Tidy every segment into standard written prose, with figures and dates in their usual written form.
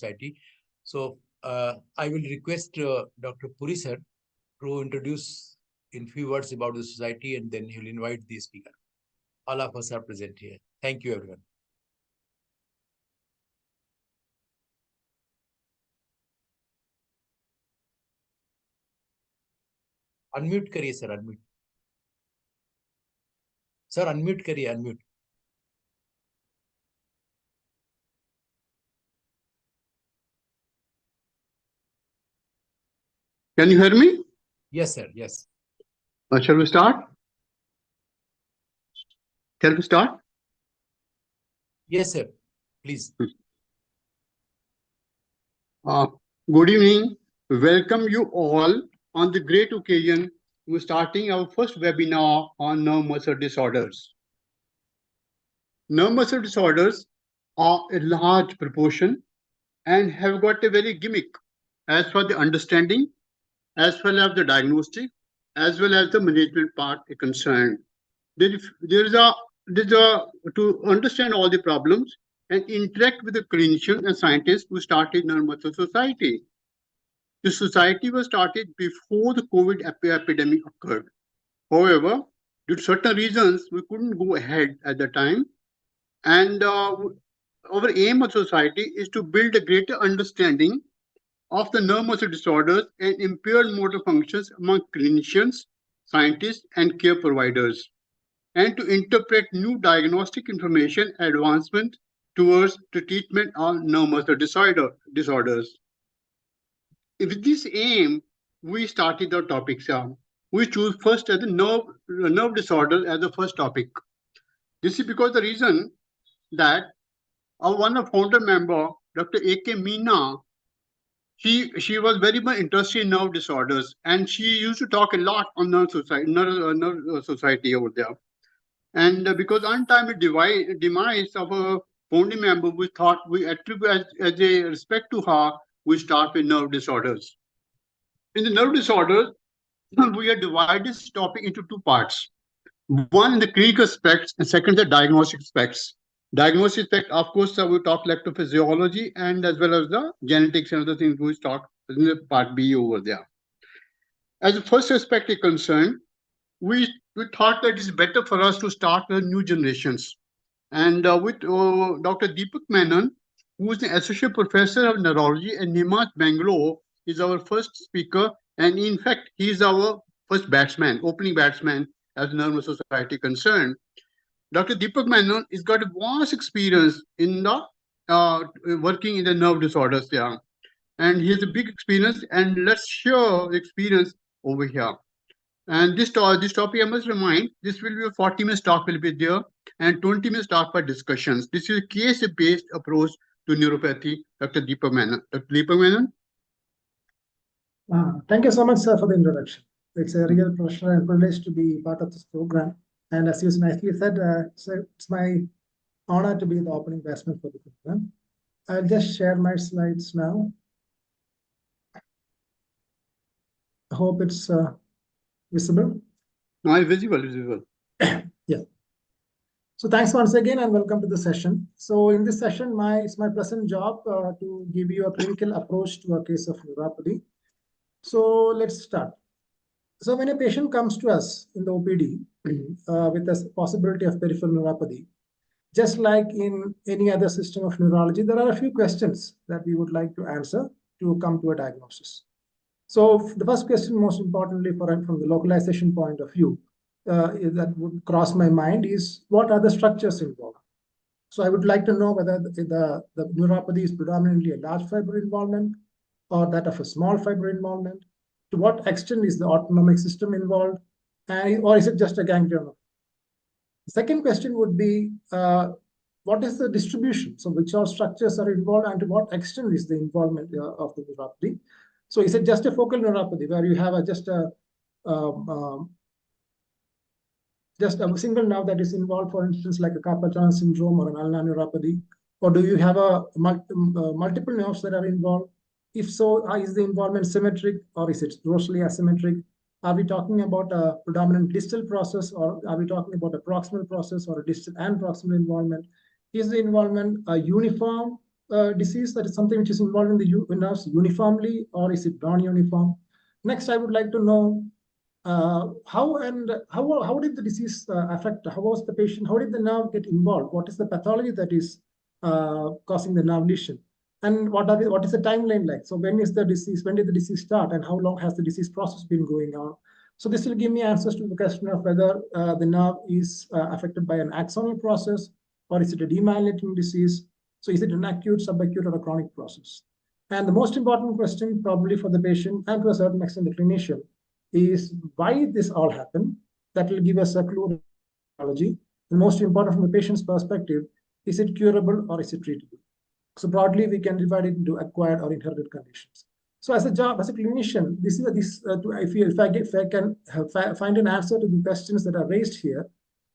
Society. So I will request Dr. Puri sir to introduce in few words about the society, and then he will invite the speaker. All of us are present here. Thank you, everyone. Unmute करिए sir, unmute. Sir, unmute करिए, unmute. Can you hear me? Yes, sir. Yes. Shall we start? Shall we start? Yes, sir. Please. Good evening. Welcome you all on the great occasion. We're starting our first webinar on nerve muscle disorders. Nerve muscle disorders are a large proportion and have got a very gimmick as for the understanding, as well as the diagnostic, as well as the management part is concerned. There's a to understand all the problems and interact with the clinicians and scientists who started Nervemusclesociety. The society was started before the COVID epidemic occurred. However, due to certain reasons, we couldn't go ahead at the time. And our aim of society is to build a greater understanding of the nerve muscle disorders and impaired motor functions among clinicians, scientists, and care providers, and to interpret new diagnostic information advancement towards the treatment of nerve muscle disorders. With this aim, we started our topics. We choose first as the nerve disorder as the first topic. This is because the reason that our one of founder member, Dr. A.K. Meena, she was very much interested in nerve disorders, and she used to talk a lot on nerve society over there. And because untimely demise of a founding member, we thought we attribute as a respect to her, we start with nerve disorders. In the nerve disorders, we have divided this topic into two parts. One, the clinical aspects, and second, the diagnostic aspects. Diagnostic aspect, of course, we talk electrophysiology and as well as the genetics and other things we talk in the part B over there. As the first aspect is concerned, we thought that it's better for us to start with new generations. And with Dr. Deepak Menon, who is the Associate Professor of Neurology at NIMHAS, Bangalore, is our first speaker. And in fact, he is our first opening batsman as Nervemusclesociety concerned. Dr. Deepak Menon has got a vast experience in the working in the nerve disorders there. And he has a big experience, and let's share the experience over here. And this topic, I must remind, this will be a 40-minute talk will be there and 20 minutes talk for discussions. This is a case-based approach to neuropathy. Dr. Deepak Menon. Dr. Deepak Menon. Thank you so much, sir, for the introduction. It's a real pleasure and privilege to be part of this program. And as you nicely said, it's my honor to be the opening batsman for the program. I'll just share my slides now. I hope it's visible. No, visible. Yeah. So thanks once again and welcome to the session. So in this session, it's my present job to give you a clinical approach to a case of neuropathy. So let's start. So when a patient comes to us in the OPD with a possibility of peripheral neuropathy, just like in any other system of neurology, there are a few questions that we would like to answer to come to a diagnosis. So the first question, most importantly from the localization point of view, that would cross my mind is what are the structures involved? So I would like to know whether the neuropathy is predominantly a large fiber involvement or that of a small fiber involvement. To what extent is the autonomic system involved, or is it just a ganglion? The second question would be, what is the distribution? So which all structures are involved and to what extent is the involvement of the neuropathy? So is it just a focal neuropathy where you have just a single nerve that is involved, for instance, like a carpal tunnel syndrome or an ulnar neuropathy? Or do you have multiple nerves that are involved? If so, is the involvement symmetric or is it grossly asymmetric? Are we talking about a predominant distal process, or are we talking about a proximal process or a distal and proximal involvement? Is the involvement uniform disease, that is something which is involved in the nerves uniformly, or is it non-uniform? Next, I would like to know how did the disease affect? How was the patient? How did the nerve get involved? What is the pathology that is causing the nerve lesion? And what is the timeline like? So when is the disease? When did the disease start? And how long has the disease process been going on? So this will give me answers to the question of whether the nerve is affected by an axonal process, or is it a demyelinating disease? So is it an acute, subacute, or a chronic process? And the most important question, probably for the patient and to a certain extent the clinician, is why this all happened. That will give us a clue of pathology. And most important from the patient's perspective, is it curable or is it treatable? So broadly, we can divide it into acquired or inherited conditions. So as a job, as a clinician, if I can find an answer to the questions that are raised here,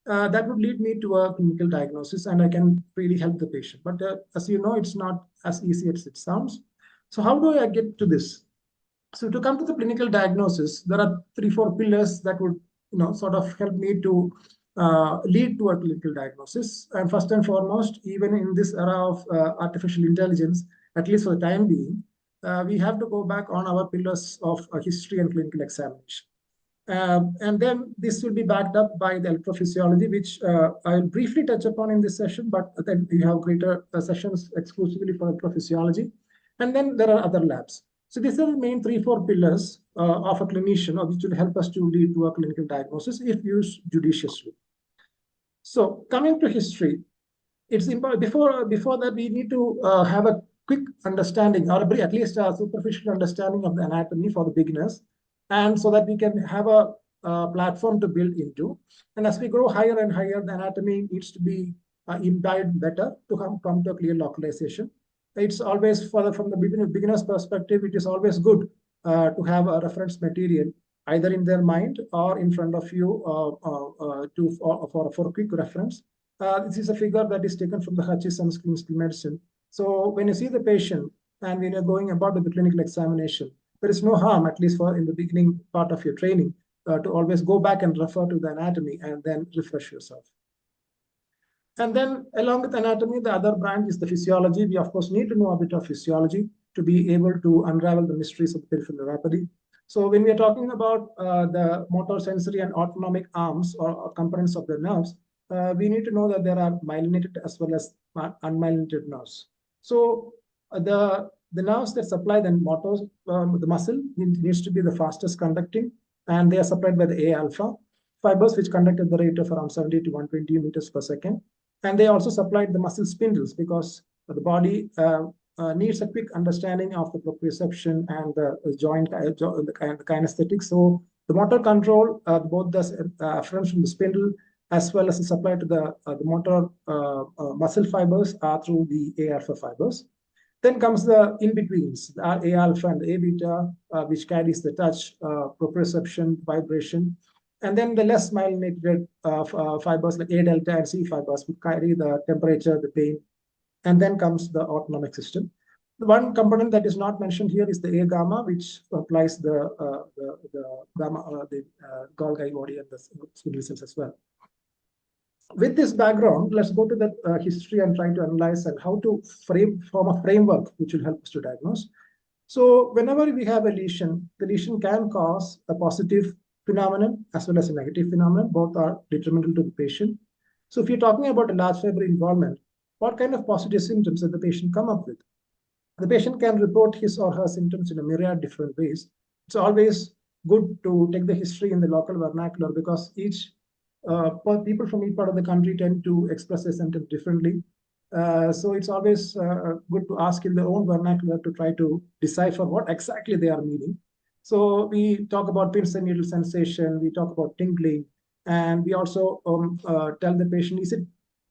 that would lead me to a clinical diagnosis, and I can really help the patient. But as you know, it's not as easy as it sounds. So how do I get to this? So to come to the clinical diagnosis, there are 3-4 pillars that would sort of help me to lead to a clinical diagnosis. And first and foremost, even in this era of artificial intelligence, at least for the time being, we have to go back on our pillars of history and clinical examination. And then this will be backed up by the electrophysiology, which I'll briefly touch upon in this session, but then we have greater sessions exclusively for electrophysiology. And then there are other labs. So these are the main 3-4 pillars of a clinician, which will help us to lead to a clinical diagnosis if used judiciously. So coming to history, it's important before that we need to have a quick understanding, or at least a superficial understanding of the anatomy for the beginners, and so that we can have a platform to build into. And as we grow higher and higher, the anatomy needs to be imbibed better to come to a clear localization. It's always from the beginner's perspective, it is always good to have a reference material either in their mind or in front of you for a quick reference. This is a figure that is taken from the Hutchison's Clinical Medicine. So when you see the patient and when you're going about with the clinical examination, there is no harm, at least in the beginning part of your training, to always go back and refer to the anatomy and then refresh yourself. And then along with anatomy, the other branch is the physiology. We, of course, need to know a bit of physiology to be able to unravel the mysteries of peripheral neuropathy. So when we are talking about the motor, sensory, and autonomic arms or components of the nerves, we need to know that there are myelinated as well as unmyelinated nerves. So the nerves that supply the motors, the muscle, needs to be the fastest conducting, and they are supplied by the A alpha fibers, which conduct at the rate of around 70 to 120 meters per second. And they also supplied the muscle spindles because the body needs a quick understanding of the proprioception and the joint, the kinesthetics. So the motor control, both the afferents from the spindle as well as the supply to the motor muscle fibers are through the A alpha fibers. Then comes the in-betweens, the A alpha and the A beta, which carries the touch, proprioception, vibration. And then the less myelinated fibers like A delta and C fibers would carry the temperature, the pain. And then comes the autonomic system. The one component that is not mentioned here is the A gamma, which applies the gamma, the Golgi body and the spindle cells as well. With this background, let's go to the history and try to analyze and how to form a framework which will help us to diagnose. So whenever we have a lesion, the lesion can cause a positive phenomenon as well as a negative phenomenon. Both are detrimental to the patient. So if you're talking about a large fiber involvement, what kind of positive symptoms does the patient come up with? The patient can report his or her symptoms in a myriad different ways. It's always good to take the history in the local vernacular because people from each part of the country tend to express their symptoms differently. So it's always good to ask in their own vernacular to try to decipher what exactly they are meaning. So we talk about pins and needle sensation, we talk about tingling, and we also tell the patient, is it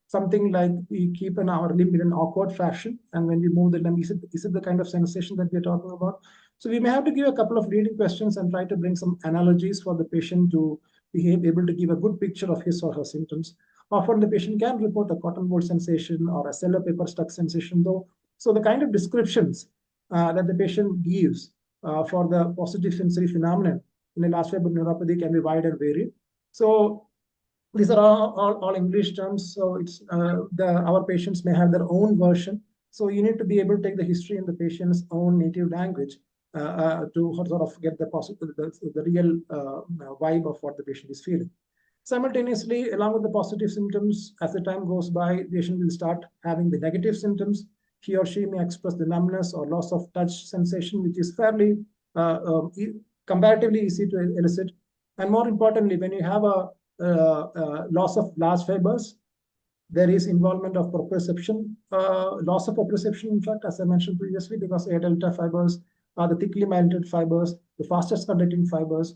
something like we keep our limb in an awkward fashion, and when we move the limb, is it the kind of sensation that we're talking about? So we may have to give a couple of leading questions and try to bring some analogies for the patient to be able to give a good picture of his or her symptoms. Often the patient can report a cotton ball sensation or a cello paper stuck sensation though. So the kind of descriptions that the patient gives for the positive sensory phenomenon in a large fiber neuropathy can be wide and varied. So these are all English terms. So it's our patients may have their own version. So you need to be able to take the history in the patient's own native language to sort of get the real vibe of what the patient is feeling. Simultaneously, along with the positive symptoms, as the time goes by, the patient will start having the negative symptoms. He or she may express the numbness or loss of touch sensation, which is fairly comparatively easy to elicit. And more importantly, when you have a loss of large fibers, there is involvement of proprioception, loss of proprioception, in fact, as I mentioned previously, because A delta fibers are the thickly myelinated fibers, the fastest conducting fibers,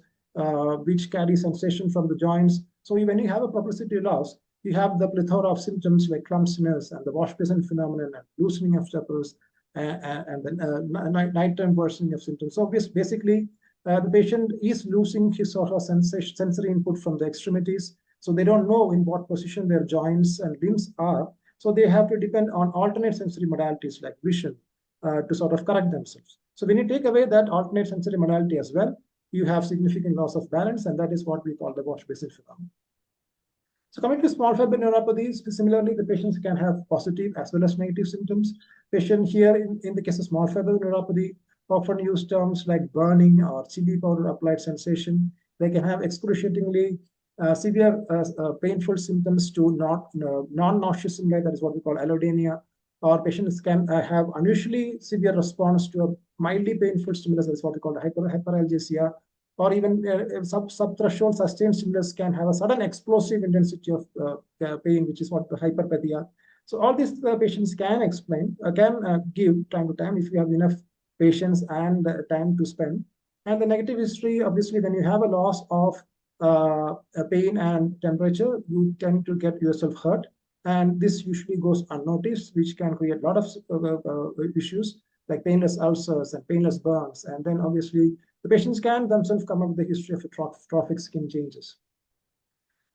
which carry sensation from the joints. So when you have a propriocity loss, you have the plethora of symptoms like clumsiness and the wash basin phenomenon and loosening of chapels and the nighttime worsening of symptoms. So basically, the patient is losing his or her sensory input from the extremities. So they don't know in what position their joints and limbs are. So they have to depend on alternate sensory modalities like vision to sort of correct themselves. So when you take away that alternate sensory modality as well, you have significant loss of balance, and that is what we call the wash basin phenomenon. So coming to small fiber neuropathies, similarly, the patients can have positive as well as negative symptoms. Patient here, in the case of small fiber neuropathy, often use terms like burning or chili powder applied sensation. They can have excruciatingly severe painful symptoms to non-nauseous stimuli, that is what we call allodynia, or patients can have unusually severe response to a mildly painful stimulus, that is what we call hyperalgesia, or even subthreshold sustained stimulus can have a sudden explosive intensity of pain, which is what the hyperpathia. So all these patients can explain, give time to time if you have enough patients and time to spend. And the negative history, obviously, when you have a loss of pain and temperature, you tend to get yourself hurt. And this usually goes unnoticed, which can create a lot of issues like painless ulcers and painless burns. And then obviously, the patients can themselves come up with a history of trophic skin changes.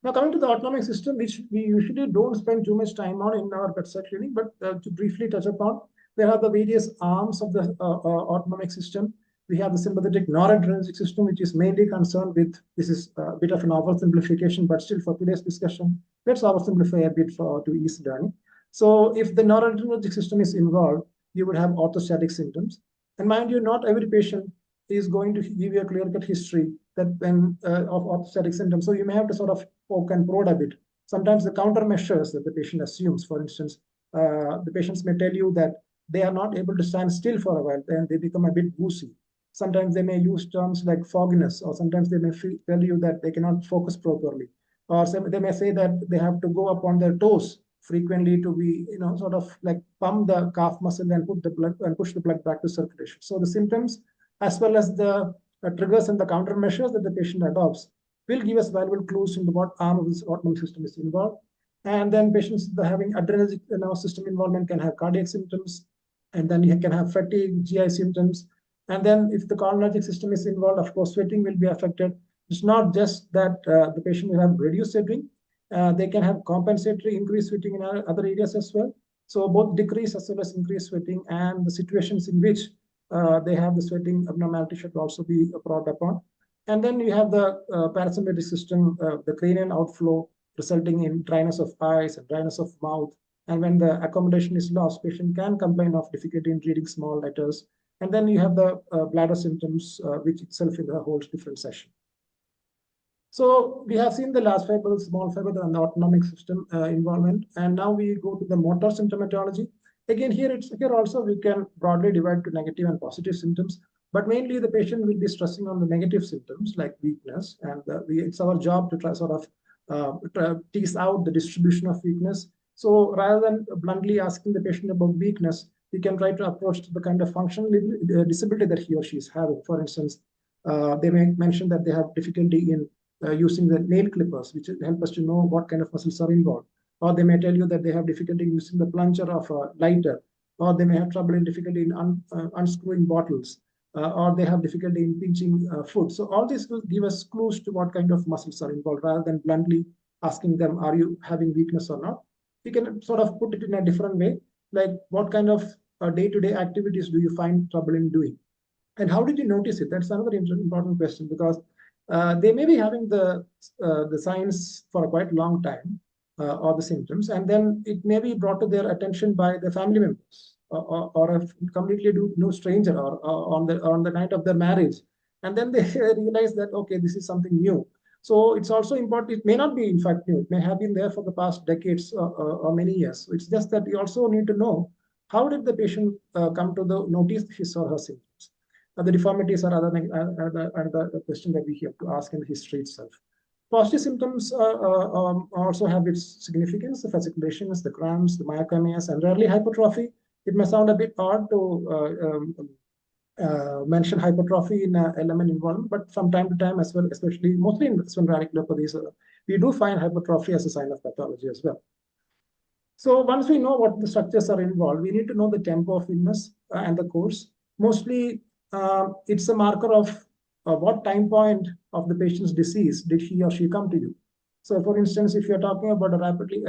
Now, coming to the autonomic system, which we usually don't spend too much time on in our bedside clinic, but to briefly touch upon, there are the various arms of the autonomic system. We have the sympathetic noradrenergic system, which is mainly concerned with, this is a bit of an oversimplification, but still for today's discussion, let's oversimplify a bit to ease learning. So if the noradrenergic system is involved, you would have orthostatic symptoms. And mind you, not every patient is going to give you a clear-cut history that when of orthostatic symptoms. So you may have to sort of poke and prod a bit. Sometimes the countermeasures that the patient assumes, for instance, the patients may tell you that they are not able to stand still for a while, then they become a bit woozy. Sometimes they may use terms like fogginess, or sometimes they may tell you that they cannot focus properly. Or they may say that they have to go up on their toes frequently to be, sort of like pump the calf muscle and put the blood and push the blood back to circulation. So the symptoms, as well as the triggers and the countermeasures that the patient adopts, will give us valuable clues into what arm of this autonomic system is involved. And then patients having adrenergic nervous system involvement can have cardiac symptoms, and then you can have fatigue, GI symptoms. And then if the cholinergic system is involved, of course, sweating will be affected. It's not just that the patient will have reduced sweating. They can have compensatory increased sweating in other areas as well. So both decrease as well as increased sweating, and the situations in which they have the sweating abnormality should also be brought upon. And then you have the parasympathetic system, the cranial outflow resulting in dryness of eyes and dryness of mouth. And when the accommodation is lost, patient can complain of difficulty in reading small letters. And then you have the bladder symptoms, which itself is a whole different session. So we have seen the large fiber, small fiber, and the autonomic system involvement. And now we go to the motor symptomatology. Again, here also we can broadly divide to negative and positive symptoms. But mainly the patient will be stressing on the negative symptoms like weakness. And it's our job to try sort of tease out the distribution of weakness. So rather than bluntly asking the patient about weakness, we can try to approach the kind of functional disability that he or she is having. For instance, they may mention that they have difficulty in using the nail clippers, which help us to know what kind of muscles are involved. Or they may tell you that they have difficulty in using the plunger of a lighter, or they may have trouble in difficulty in unscrewing bottles, or they have difficulty in pinching food. So all this will give us clues to what kind of muscles are involved, rather than bluntly asking them, are you having weakness or not? We can sort of put it in a different way, like what kind of day-to-day activities do you find trouble in doing? And how did you notice it? That's another important question, because they may be having the signs for a quite long time, or the symptoms, and then it may be brought to their attention by the family members or a completely new stranger, or on the night of their marriage, and then they realize that okay, this is something new. So it's also important. It may not be in fact new. It may have been there for the past decades or many years. It's just that we also need to know how did the patient come to notice his or her symptoms. The deformities are the question that we have to ask in the history itself. Positive symptoms also have its significance: the fasciculations, the cramps, the myoclonias, and rarely hypertrophy. It may sound a bit odd to mention hypertrophy in LMN involvement, but from time to time as well, especially mostly in spondylothoracic radiculopathies, we do find hypertrophy as a sign of pathology as well. So once we know what the structures are involved, we need to know the tempo of illness and the course. Mostly, it's a marker of what time point of the patient's disease did he or she come to you. So for instance, if you're talking about a rapidly,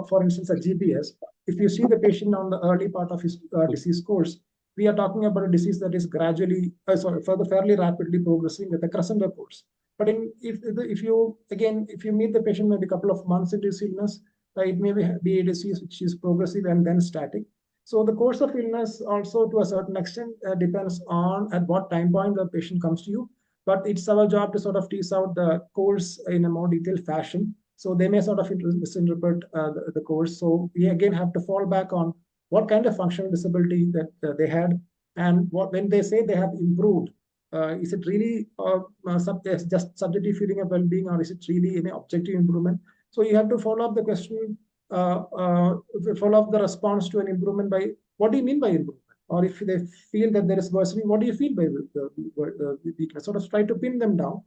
for instance, a GPS, if you see the patient on the early part of his disease course, we are talking about a disease that is gradually, fairly rapidly progressing with a crescendo course. But if you meet the patient maybe a couple of months into his illness, it may be a disease which is progressive and then static. So the course of illness also to a certain extent depends on at what time point the patient comes to you. But it's our job to sort of tease out the course in a more detailed fashion. So they may sort of misinterpret the course. So we again have to fall back on what kind of functional disability that they had, and when they say they have improved, is it really just subjective feeling of well-being, or is it really an objective improvement? So you have to follow up the question, follow up the response to an improvement by what do you mean by improvement? Or if they feel that there is worsening, what do you feel by weakness? Sort of try to pin them down.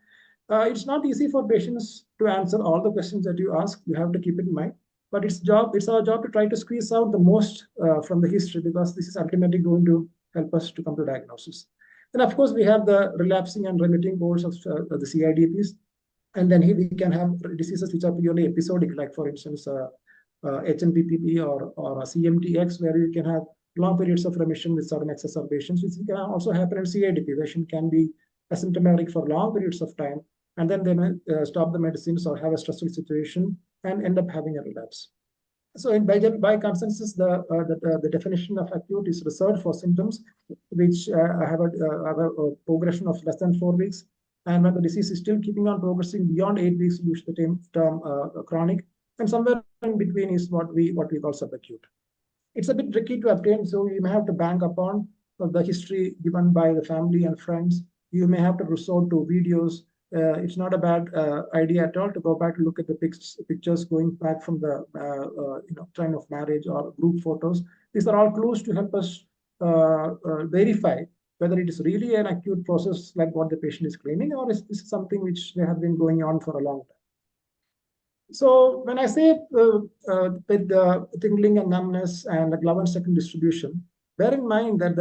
It's not easy for patients to answer all the questions that you ask. You have to keep it in mind. But it's our job to try to squeeze out the most from the history, because this is ultimately going to help us to come to diagnosis. And of course, we have the relapsing and remitting course of the CIDPs. And then here we can have diseases which are purely episodic, like for instance, HNPPP or CMTX, where you can have long periods of remission with sudden exacerbations, which can also happen in CIDP. Patient can be asymptomatic for long periods of time, and then they may stop the medicines or have a stressful situation and end up having a relapse. So by consensus, the definition of acute is reserved for symptoms which have a progression of less than 4 weeks. And when the disease is still keeping on progressing beyond 8 weeks, we use the term chronic. And somewhere in between is what we call subacute. It's a bit tricky to obtain, so you may have to bank upon the history given by the family and friends. You may have to resort to videos. It's not a bad idea at all to go back to look at the pictures going back from the time of marriage or group photos. These are all clues to help us verify whether it is really an acute process like what the patient is claiming, or is this something which may have been going on for a long time. So when I say with the tingling and numbness and the glove and second distribution, bear in mind that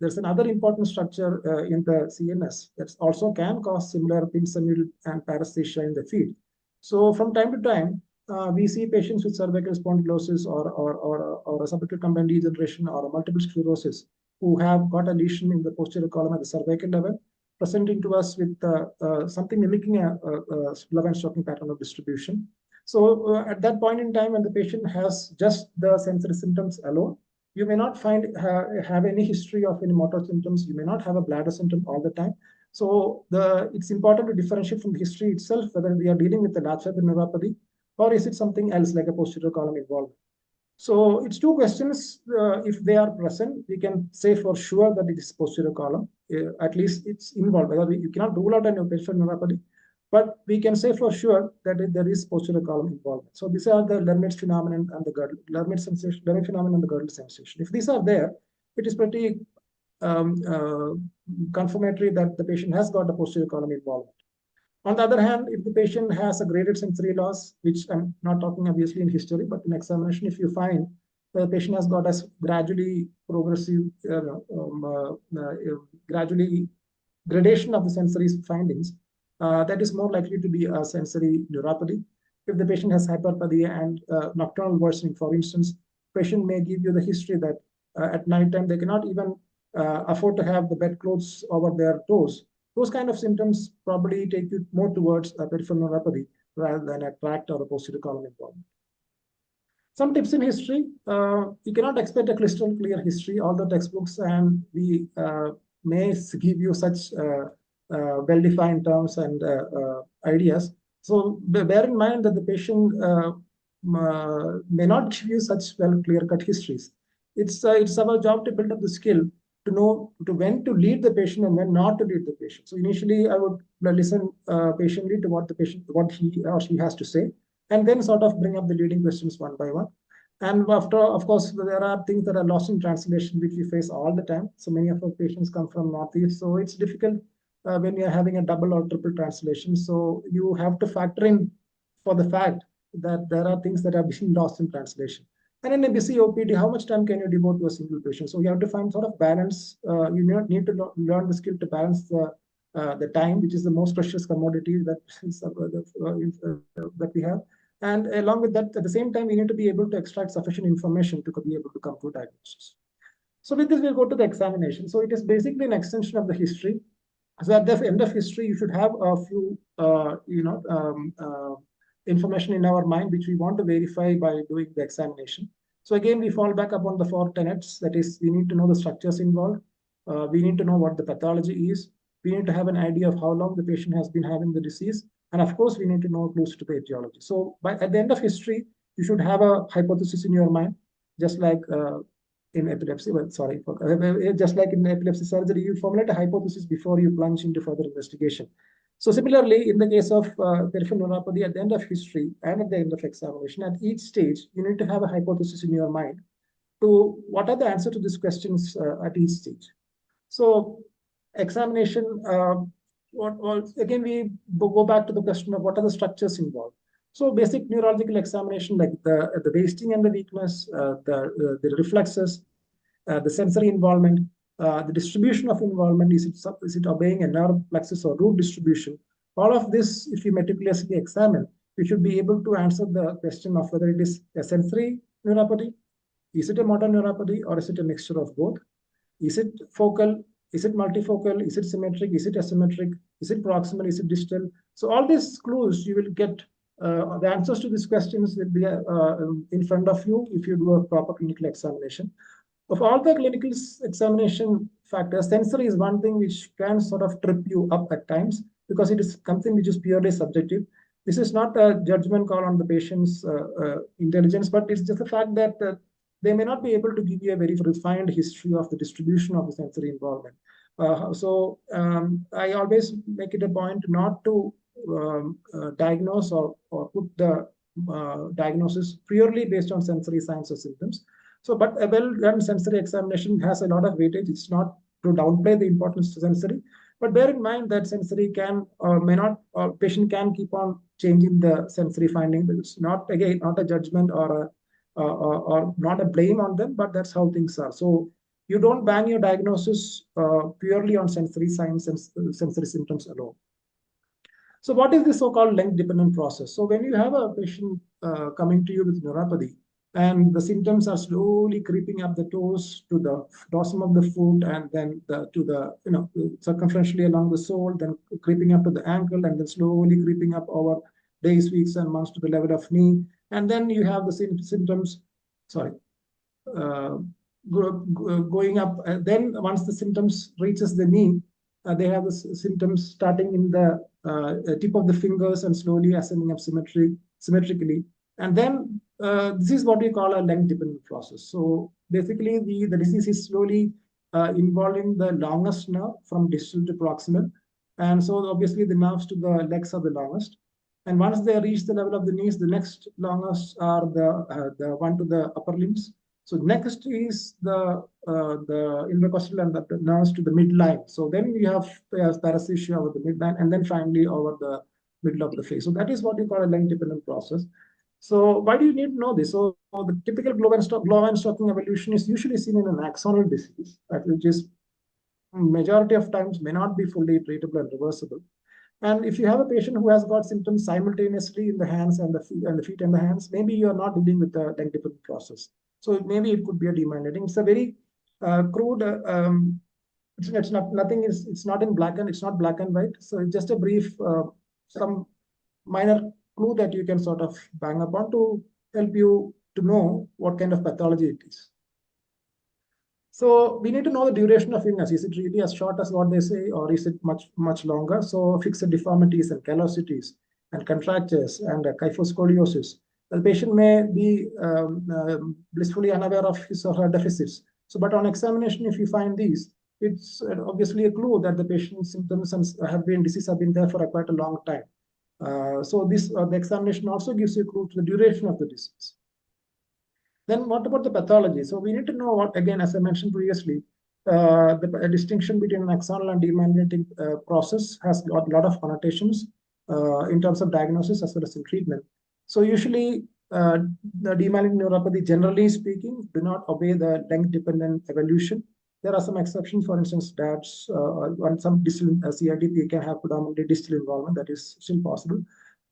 there's another important structure in the CNS that also can cause similar pincemeal and paresthesia in the feet. So from time to time, we see patients with cervical spondylosis or a cervical combined degeneration or a multiple sclerosis who have got a lesion in the posterior column at the cervical level, presenting to us with something mimicking a glove and stocking pattern of distribution. So at that point in time, when the patient has just the sensory symptoms alone, you may not have any history of any motor symptoms. You may not have a bladder symptom all the time. So it's important to differentiate from the history itself whether we are dealing with a large fiber neuropathy or is it something else like a posterior column involvement. So it's two questions. If they are present, we can say for sure that it is posterior column. At least it's involved. You cannot rule out any peripheral neuropathy, but we can say for sure that there is posterior column involvement. So these are the Lermit's phenomenon and the girdle, Lermit's sensation, Lermit phenomenon and the girdle sensation. If these are there, it is pretty confirmatory that the patient has got the posterior column involvement. On the other hand, if the patient has a graded sensory loss, which I'm not talking obviously in history, but in examination, if you find the patient has got a gradually progressive, gradually gradation of the sensory findings, that is more likely to be a sensory neuropathy. If the patient has hyperpathia and nocturnal worsening, for instance, patient may give you the history that at night time they cannot even afford to have the bedclothes over their toes. Those kind of symptoms probably take you more towards a peripheral neuropathy rather than a tract or a posterior column involvement. Some tips in history. You cannot expect a crystal clear history. All the textbooks and we may give you such well-defined terms and ideas. So bear in mind that the patient may not give you such well clear-cut histories. It's our job to build up the skill to know to when to lead the patient and when not to lead the patient. So initially, I would listen patiently to what he or she has to say, and then sort of bring up the leading questions one by one. And after, of course, there are things that are lost in translation, which we face all the time. So many of our patients come from Northeast, so it's difficult when you're having a double or triple translation. So you have to factor in for the fact that there are things that are being lost in translation. And in a busy OPD, how much time can you devote to a single patient? So you have to find sort of balance. You need to learn the skill to balance the time, which is the most precious commodity that we have. And along with that, at the same time, we need to be able to extract sufficient information to be able to come to diagnosis. So with this, we'll go to the examination. So it is basically an extension of the history. So at the end of history, you should have a few, information in our mind, which we want to verify by doing the examination. So again, we fall back upon the 4 tenets. That is, we need to know the structures involved. We need to know what the pathology is. We need to have an idea of how long the patient has been having the disease. And of course, we need to know close to the etiology. So at the end of history, you should have a hypothesis in your mind, just like in epilepsy. Well, sorry, just like in epilepsy surgery, you formulate a hypothesis before you plunge into further investigation. So similarly, in the case of peripheral neuropathy, at the end of history and at the end of examination, at each stage, you need to have a hypothesis in your mind to what are the answers to these questions at each stage. So examination, again, we go back to the question of what are the structures involved. So basic neurological examination, like the wasting and the weakness, the reflexes, the sensory involvement, the distribution of involvement, is it obeying a nerve plexus or root distribution? All of this, if you meticulously examine, you should be able to answer the question of whether it is a sensory neuropathy, is it a motor neuropathy, or is it a mixture of both? Is it focal? Is it multifocal? Is it symmetric? Is it asymmetric? Is it proximal? Is it distal? So all these clues you will get. The answers to these questions will be in front of you if you do a proper clinical examination. Of all the clinical examination factors, sensory is one thing which can sort of trip you up at times because it is something which is purely subjective. This is not a judgment call on the patient's intelligence, but it's just the fact that they may not be able to give you a very refined history of the distribution of the sensory involvement. I always make it a point not to diagnose or put the diagnosis purely based on sensory signs or symptoms. So, but a well-done sensory examination has a lot of weightage. It's not to downplay the importance of sensory, but bear in mind that sensory can or may not, or patient can keep on changing the sensory finding. It's not, again, not a judgment or not a blame on them, but that's how things are. So you don't bang your diagnosis purely on sensory signs and sensory symptoms alone. So what is the so-called length-dependent process? So when you have a patient coming to you with neuropathy, and the symptoms are slowly creeping up the toes to the dorsum of the foot, and then to the circumferentially along the sole, then creeping up to the ankle, and then slowly creeping up over days, weeks, and months to the level of knee, and then you have the symptoms. Going up. Then once the symptoms reaches the knee, they have the symptoms starting in the tip of the fingers and slowly ascending up symmetrically. And then this is what we call a length-dependent process. So basically, the disease is slowly involving the longest nerve from distal to proximal. And so obviously the nerves to the legs are the longest. And once they reach the level of the knees, the next longest are the one to the upper limbs. So next is the intercostal and the nerves to the midline. So then we have paresthesia over the midline, and then finally over the middle of the face. So that is what we call a length-dependent process. So why do you need to know this? So the typical Glovan-Stocking evolution is usually seen in an axonal disease, which is majority of times may not be fully treatable and reversible. And if you have a patient who has got symptoms simultaneously in the hands and the feet and the hands, maybe you are not dealing with the length-dependent process. So maybe it could be a demyelinating. It's a very crude. It's not nothing. It's not in black and it's not black and white. So it's just a brief, some minor clue that you can sort of bang upon to help you to know what kind of pathology it is. So we need to know the duration of illness. Is it really as short as what they say, or is it much longer? So fixed deformities and callosities and contractures and kyphoscoliosis. The patient may be blissfully unaware of his or her deficits. So, but on examination, if you find these, it's obviously a clue that the patient's symptoms disease have been there for quite a long time. So this the examination also gives you a clue to the duration of the disease. Then what about the pathology? So we need to know what, again, as I mentioned previously, the distinction between an axonal and demyelinating process has got a lot of connotations in terms of diagnosis as well as in treatment. So usually the demyelinating neuropathy, generally speaking, do not obey the length-dependent evolution. There are some exceptions. For instance, DADs and some distal CRDP can have predominantly distal involvement. That is still possible.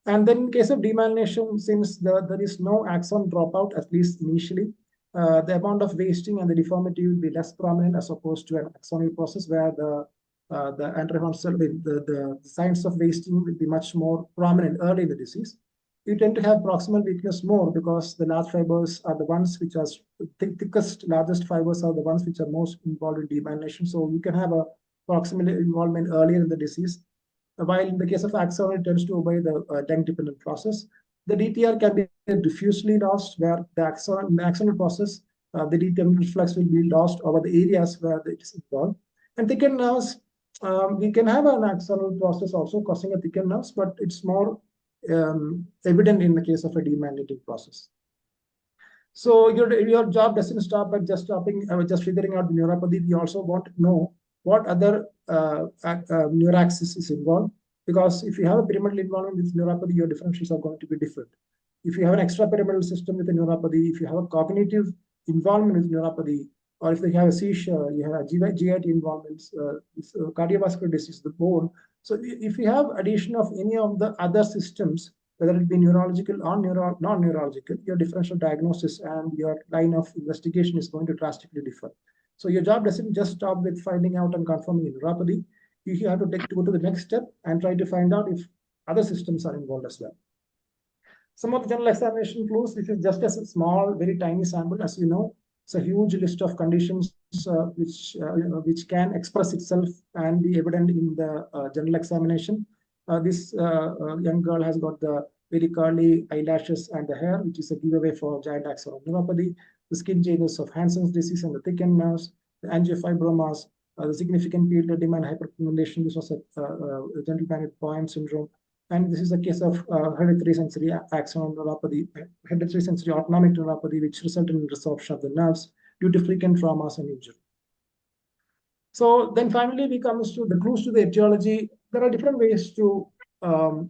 And then in case of demyelination, since there is no axon dropout, at least initially, the amount of wasting and the deformity will be less prominent as opposed to an axonal process where the anterior cell, the signs of wasting will be much more prominent early in the disease. You tend to have proximal weakness more because the large fibers are the ones which are thickest, largest fibers are the ones which are most involved in demyelination. So you can have a proximal involvement earlier in the disease. While in the case of axonal, it tends to obey the length-dependent process. The DTR can be diffusely lost, where the axonal process, the D-terminal reflex will be lost over the areas where it is involved. And thickened nerves, we can have an axonal process also causing a thickened nerves, but it's more evident in the case of a demyelinating process. So your job doesn't stop at just figuring out the neuropathy. We also want to know what other neuraxis is involved, because if you have a pyramidal involvement with neuropathy, your differentials are going to be different. If you have an extrapyramidal system with a neuropathy, if you have a cognitive involvement with neuropathy, or if you have a seizure, you have a GIT involvements, cardiovascular disease, the bone. So if you have addition of any of the other systems, whether it be neurological or non-neurological, your differential diagnosis and your line of investigation is going to drastically differ. So your job doesn't just stop with finding out and confirming neuropathy. You have to go to the next step and try to find out if other systems are involved as well. Some of the general examination clues, this is just a small, very tiny sample, as you know. It's a huge list of conditions which can express itself and be evident in the general examination. This young girl has got the very curly eyelashes and the hair, which is a giveaway for giant axonal neuropathy. The skin changes of Hansen's disease and the thickened nerves, the angiofibromas, the significant period demand hyperpigmentation. This was a gentleman with Poem syndrome. And this is a case of hereditary sensory axonal neuropathy, hereditary sensory autonomic neuropathy, which resulted in resorption of the nerves due to frequent traumas and injury. So then finally, we come to the clues to the etiology. There are different ways to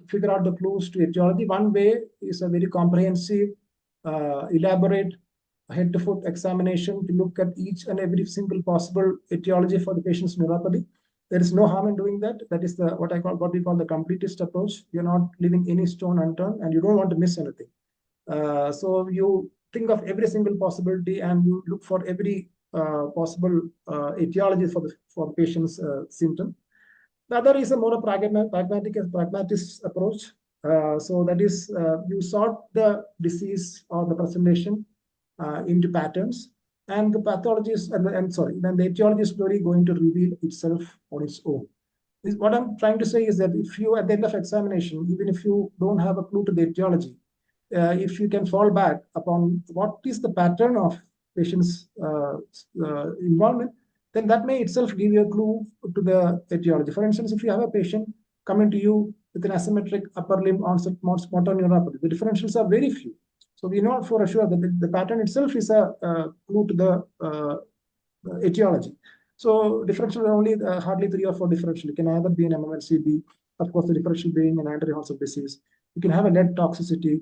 figure out the clues to etiology. One way is a very comprehensive, elaborate head-to-foot examination to look at each and every single possible etiology for the patient's neuropathy. There is no harm in doing that. That is what we call the completist approach. You're not leaving any stone unturned, and you don't want to miss anything. So you think of every single possibility, and you look for every possible etiology for the patient's symptom. The other is a more pragmatic approach. So that is, you sort the disease or the presentation into patterns, and the pathologist then the etiology is slowly going to reveal itself on its own. What I'm trying to say is that if you, at the end of examination, even if you don't have a clue to the etiology, if you can fall back upon what is the pattern of patient's involvement, then that may itself give you a clue to the etiology. For instance, if you have a patient coming to you with an asymmetric upper limb onset motor neuropathy, the differentials are very few. So we know for sure that the pattern itself is a clue to the etiology. So differential are only hardly 3 or 4 differential. It can either be an MMLCB, of course, the differential being an anterior onset disease. You can have a lead toxicity.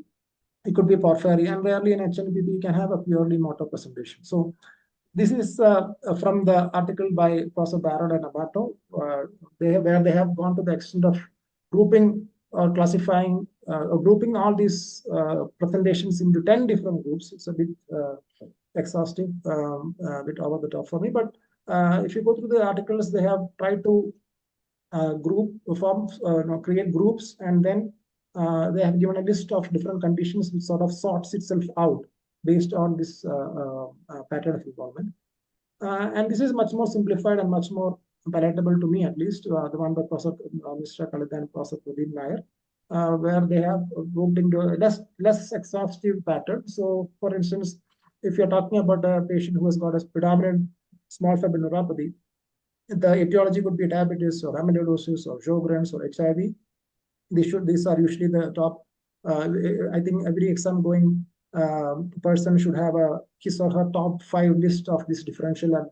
It could be porphyry, and rarely an HNPP. You can have a purely motor presentation. So this is from the article by Professor Barrod and Abato, where they have gone to the extent of grouping or classifying, grouping all these presentations into 10 different groups. It's a bit exhaustive, a bit over the top for me. But if you go through the articles, they have tried to create groups, and then they have given a list of different conditions which sort of sorts itself out based on this pattern of involvement. And this is much more simplified and much more palatable to me, at least, the one by Professor Mr. Khalid and Professor Pradeep Nair, where they have grouped into a less exhaustive pattern. So, for instance, if you're talking about a patient who has got a predominant small fiber neuropathy, the etiology could be diabetes or amyloidosis or Sjogren's or HIV. These are usually the top. I think every exam going person should have his or her top 5 list of this differential at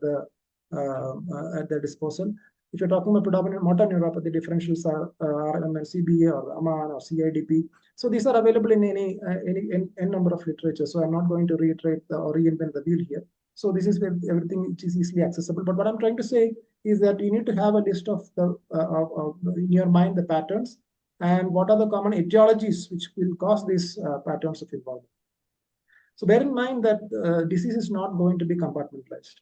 their disposal. If you're talking about predominant motor neuropathy, differentials are RMN-CBA or AMAN or CIDP. So these are available in any number of literature. So I'm not going to reiterate or reinvent the wheel here. So this is everything which is easily accessible. But what I'm trying to say is that you need to have a list of in your mind the patterns and what are the common etiologies which will cause these patterns of involvement. So bear in mind that disease is not going to be compartmentalized.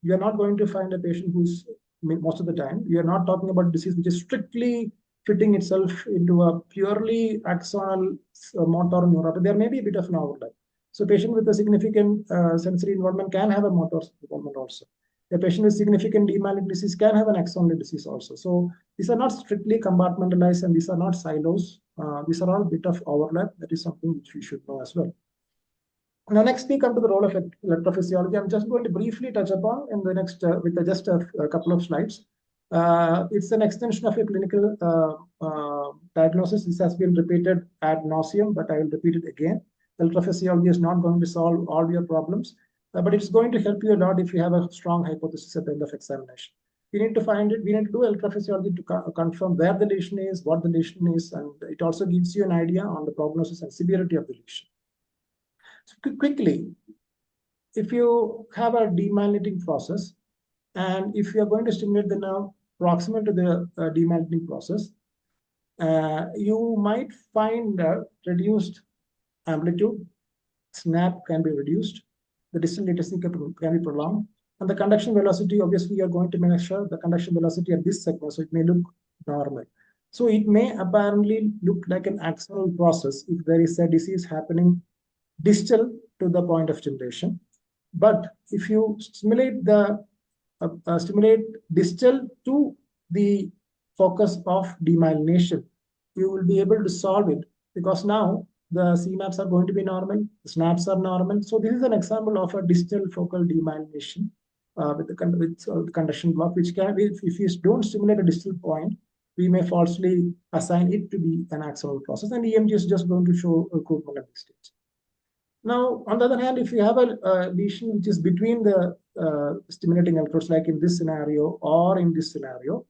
You are not going to find a patient who's, most of the time, you are not talking about disease which is strictly fitting itself into a purely axonal motor neuropathy. There may be a bit of an overlap. So a patient with a significant sensory involvement can have a motor involvement also. A patient with significant demyelinating disease can have an axonal disease also. So these are not strictly compartmentalized and these are not silos. These are all a bit of overlap. That is something which we should know as well. Now, next we come to the role of electrophysiology. I'm just going to briefly touch upon in the next, with just a couple of slides. It's an extension of a clinical diagnosis. This has been repeated ad nauseum, but I will repeat it again. Electrophysiology is not going to solve all your problems, but it's going to help you a lot if you have a strong hypothesis at the end of examination. We need to find it. We need to do electrophysiology to confirm where the lesion is, what the lesion is, and it also gives you an idea on the prognosis and severity of the lesion. So quickly, if you have a demyelinating process, and if you are going to stimulate the nerve proximal to the demyelinating process, you might find reduced amplitude, snap can be reduced, the distal latency can be prolonged, and the conduction velocity, obviously, you're going to measure the conduction velocity at this segment, so it may look normal. So it may apparently look like an axonal process if there is a disease happening distal to the point of stimulation. But if you stimulate distal to the focus of demyelination, you will be able to solve it because now the CMAPs are going to be normal, the snaps are normal. So this is an example of a distal focal demyelination with the conduction block, which can be, if you don't stimulate a distal point, we may falsely assign it to be an axonal process, and EMG is just going to show recruitment at this stage. Now, on the other hand, if you have a lesion which is between the stimulating electrodes, like in this scenario or in this scenario,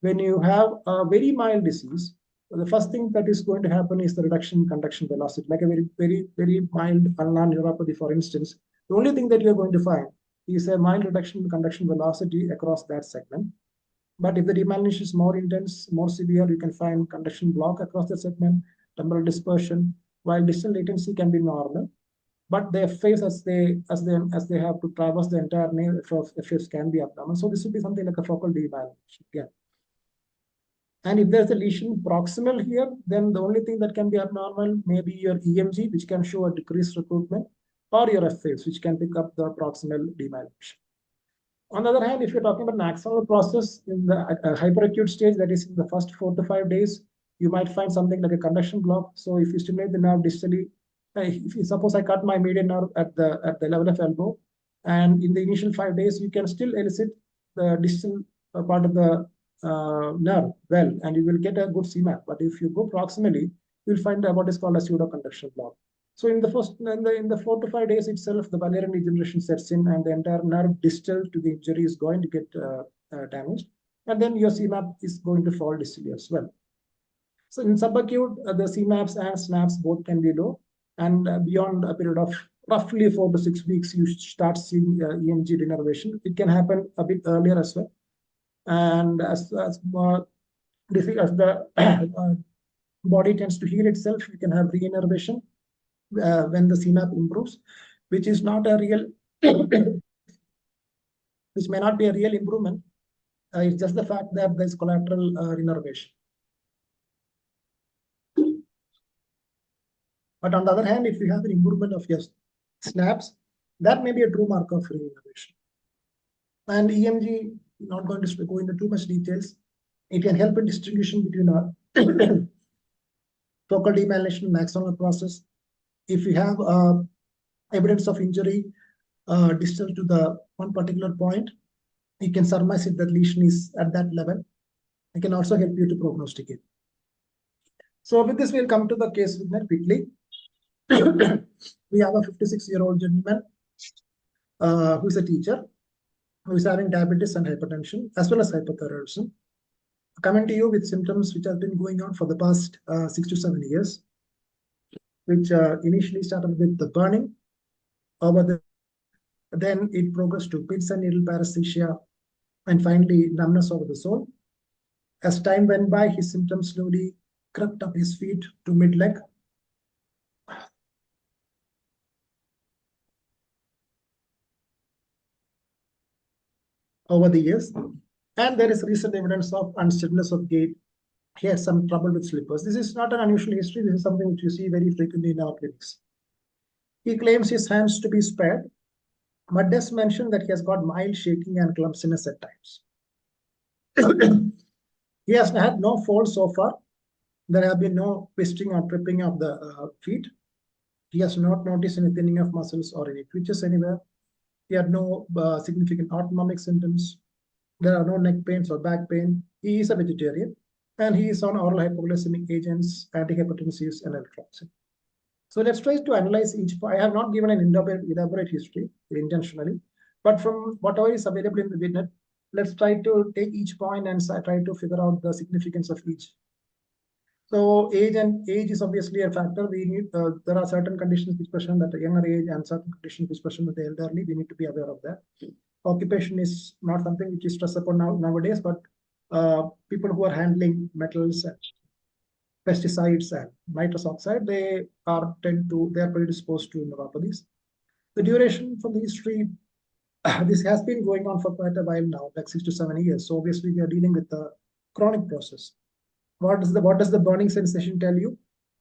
when you have a very mild disease, the first thing that is going to happen is the reduction in conduction velocity. Like a very mild ulnar neuropathy, for instance, the only thing that you're going to find is a mild reduction in conduction velocity across that segment. But if the demyelination is more intense, more severe, you can find conduction block across the segment, temporal dispersion, while distal latency can be normal. But their phase as they have to traverse the entire nerve of FFs can be abnormal. So this would be something like a focal demyelination again. And if there's a lesion proximal here, then the only thing that can be abnormal may be your EMG, which can show a decreased recruitment, or your FFs, which can pick up the proximal demyelination. On the other hand, if you're talking about an axonal process in the hyperacute stage, that is in the first 4 to 5 days, you might find something like a conduction block. So if you stimulate the nerve distally, if you suppose I cut my median nerve at the level of elbow, and in the initial 5 days, you can still elicit the distal part of the nerve well, and you will get a good CMAP. But if you go proximally, you'll find what is called a pseudo-conduction block. So in the 4 to 5 days itself, the Wallerian degeneration sets in, and the entire nerve distal to the injury is going to get damaged, and then your CMAP is going to fall distally as well. So in subacute, the CMAPs and SNAPs both can be low, and beyond a period of roughly 4 to 6 weeks, you start seeing EMG denervation. It can happen a bit earlier as well, and as the body tends to heal itself, you can have re-innervation when the CMAP improves, which is not a real, which may not be a real improvement. It's just the fact that there's collateral renervation. But on the other hand, if you have an improvement of your snaps, that may be a true marker of brain innervation. And EMG, not going to go into too much details, it can help in distinguishing between a focal demyelination and axonal process. If we have evidence of injury distal to the one particular point, you can surmise if that lesion is at that level. It can also help you to prognosticate. So with this, we'll come to the case witness quickly. We have a 56-year-old gentleman who is a teacher, who is having diabetes and hypertension, as well as hypothyroidism, coming to you with symptoms which have been going on for the past 6 to 7 years, which initially started with the burning, then it progressed to pins and needle paresthesia, and finally numbness over the sole. As time went by, his symptoms slowly crept up his feet to mid-leg. Over the years, and there is recent evidence of unsteadiness of gait. He had some trouble with slippers. This is not an unusual history. This is something which you see very frequently in our clinics. He claims his hands to be spared, but does mention that he has got mild shaking and clumsiness at times. He has had no falls so far. There have been no twisting or tripping of the feet. He has not noticed any thinning of muscles or any twitches anywhere. He had no significant autonomic symptoms. There are no neck pains or back pain. He is a vegetarian, and he is on oral hypoglycemic agents, antihypertensives, and allotroxin. So let's try to analyze each point. I have not given an elaborate history intentionally, but from whatever is available in the internet, let's try to take each point and try to figure out the significance of each. So age is obviously a factor. We need there are certain conditions which present at a younger age and certain conditions which present with the elderly. We need to be aware of that. Occupation is not something which is stressed upon nowadays, but people who are handling metals and pesticides and nitrous oxide, they are predisposed to neuropathies. The duration from the history, this has been going on for quite a while now, like 6 to 7 years. So obviously we are dealing with the chronic process. What does the burning sensation tell you?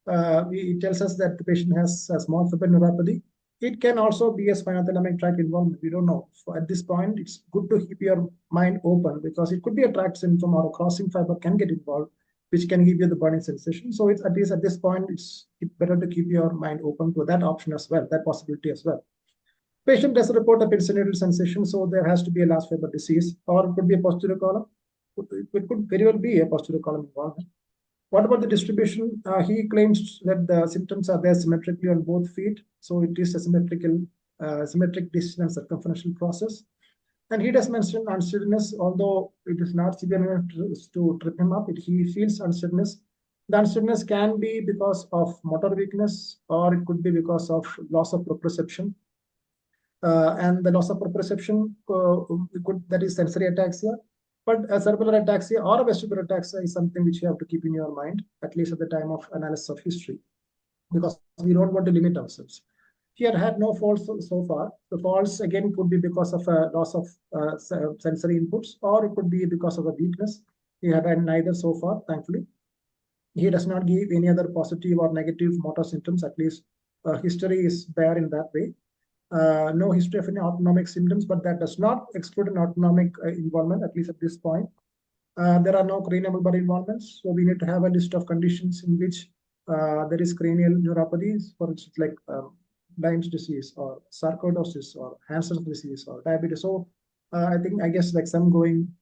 It tells us that the patient has a small fiber neuropathy. It can also be a spinothalamic tract involvement. We don't know. So at this point, it's good to keep your mind open because it could be a tract symptom or a crossing fiber can get involved, which can give you the burning sensation. So it's at least at this point, it's better to keep your mind open to that option as well, that possibility as well. Patient does report a pins-and-needle sensation, so there has to be a last fiber disease, or it could be a posterior column. It could very well be a posterior column involvement. What about the distribution? He claims that the symptoms are there symmetrically on both feet, so it is a symmetric distance and circumferential process. And he does mention unsteadiness, although it is not severe enough to trip him up. He feels unsteadiness. The unsteadiness can be because of motor weakness, or it could be because of loss of proprioception. And the loss of proprioception that is sensory ataxia. But a cerebral ataxia or a vestibular ataxia is something which you have to keep in your mind, at least at the time of analysis of history, because we don't want to limit ourselves. He had no falls so far. The falls, again, could be because of a loss of sensory inputs, or it could be because of a weakness. He had neither so far, thankfully. He does not give any other positive or negative motor symptoms, at least history is bare in that way. No history of any autonomic symptoms, but that does not exclude an autonomic involvement, at least at this point. There are no cranial bulbar involvements, so we need to have a list of conditions in which there is cranial neuropathies, for instance, like Lyme's disease or sarcoidosis or Hansen's disease or diabetes. So I guess like some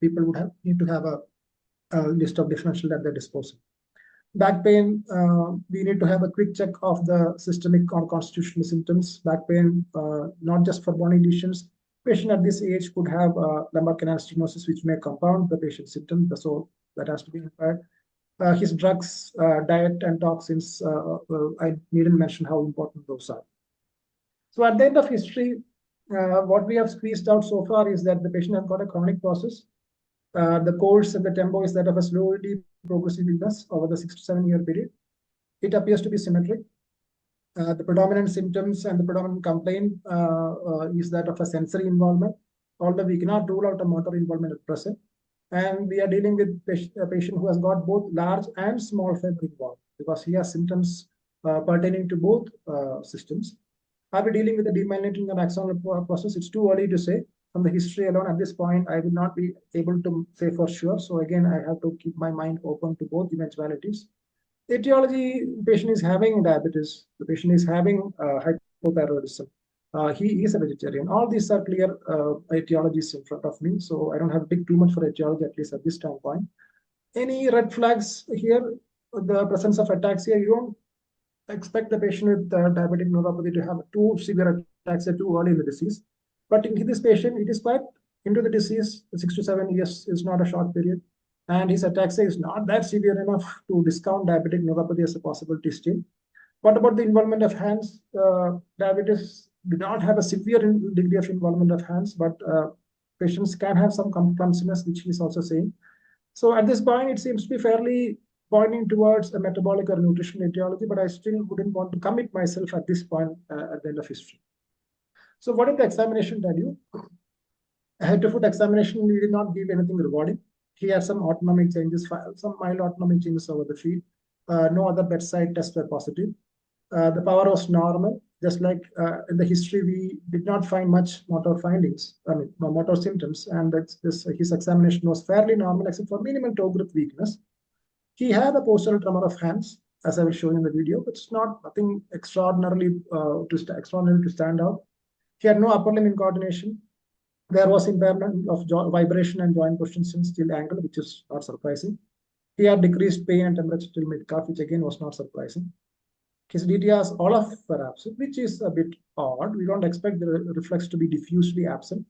people would need to have a list of differential at their disposal. Back pain, we need to have a quick check of the systemic or constitutional symptoms. Back pain, not just for bony lesions. Patient at this age could have lumbar canal stenosis, which may compound the patient's symptoms. So that has to be inquired. His drugs, diet, and toxins, I needn't mention how important those are. So at the end of history, what we have squeezed out so far is that the patient has got a chronic process. The course and the tempo is that of a slowly progressive illness over the 6 to 7 year period. It appears to be symmetric. The predominant symptoms and the predominant complaint is that of a sensory involvement, although we cannot rule out a motor involvement at present. And we are dealing with a patient who has got both large and small fiber involved because he has symptoms pertaining to both systems. Are we dealing with the demyelinating and axonal process? It's too early to say. From the history alone, at this point, I will not be able to say for sure. So again, I have to keep my mind open to both eventualities. Etiology: patient is having diabetes, the patient is having hypothyroidism, he is a vegetarian. All these are clear etiologies in front of me, so I don't have to dig too much for etiology, at least at this standpoint. Any red flags here? The presence of ataxia. You don't expect the patient with diabetic neuropathy to have too severe ataxia too early in the disease. But in this patient, it is quite into the disease. 6 to 7 years is not a short period. And his ataxia is not that severe enough to discount diabetic neuropathy as a possibility still. What about the involvement of hands? Diabetes do not have a severe degree of involvement of hands, but patients can have some clumsiness, which he's also saying. So at this point, it seems to be fairly pointing towards a metabolic or nutritional etiology, but I still wouldn't want to commit myself at this point at the end of history. So what did the examination tell you? A head-to-foot examination, we did not give anything rewarding. He had some autonomic changes, some mild autonomic changes over the feet. No other bedside tests were positive. The power was normal. Just like in the history, we did not find much motor findings, motor symptoms, and his examination was fairly normal except for minimal toe grip weakness. He had a postural tremor of hands, as I will show you in the video. It's not nothing extraordinary to stand out. He had no upper limb incoordination. There was impairment of vibration and joint position since still angle, which is not surprising. He had decreased pain and temperature till mid-calf, which again was not surprising. His DTRs, all of were absent, which is a bit odd. We don't expect the reflex to be diffusely absent.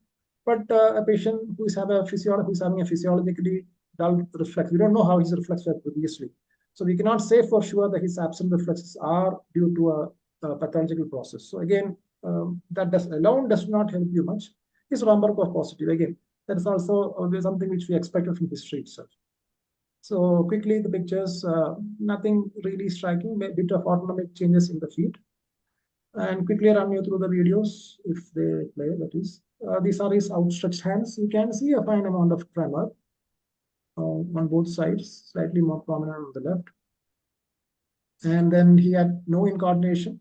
But a patient who is having a physiologically dull reflex, we don't know how his reflex were previously. So we cannot say for sure that his absent reflexes are due to a pathological process. So again, that alone does not help you much. His Romberg was positive. Again, that is also something which we expected from history itself. So quickly, the pictures, nothing really striking, a bit of autonomic changes in the feet. And quickly run you through the videos if they play, that is. These are his outstretched hands. You can see a fine amount of tremor on both sides, slightly more prominent on the left. And then he had no incoordination.